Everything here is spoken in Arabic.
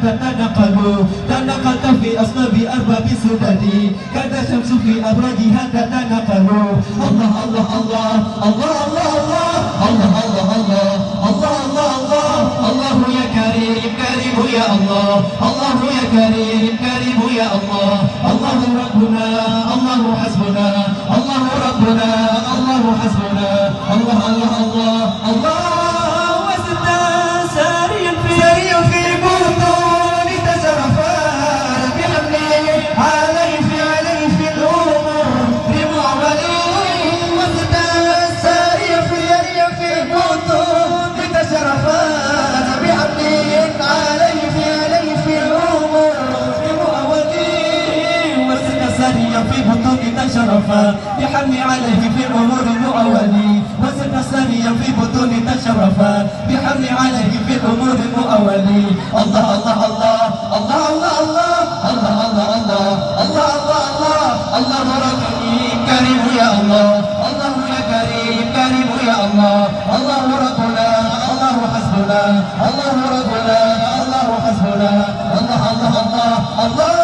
تتنقل، تنقلت في أصلاب أرباب سددي، كذا شمس في أبراجها تتنقل. الله الله الله الله الله الله الله الله الله الله الله الله يا كريم كريم يا الله، الله يا كريم كريم يا الله. الله ربنا الله حسبنا، الله ربنا الله حسبنا. الله الله الله الله وزدنا ساريا في بطون تزرفا بحمله عليه في الأمور بمعملين. وزدنا ساريا في بطون تزرفا بحمله عليه في الأمور بمعولين. وزدنا ساريا في بطون تشرفا بحمل عليه في الأمور المؤولين. وزدنا ساريا في بطون تشرفا بحمل عليه في الأمور المؤولين. الله الله الله الله الله الله الله الله الله الله الله الله كريم كريم يا الله، الله يا كريم كريم يا الله. الله ربنا الله حسبنا، الله ربنا الله حسبنا. الله الله الله الله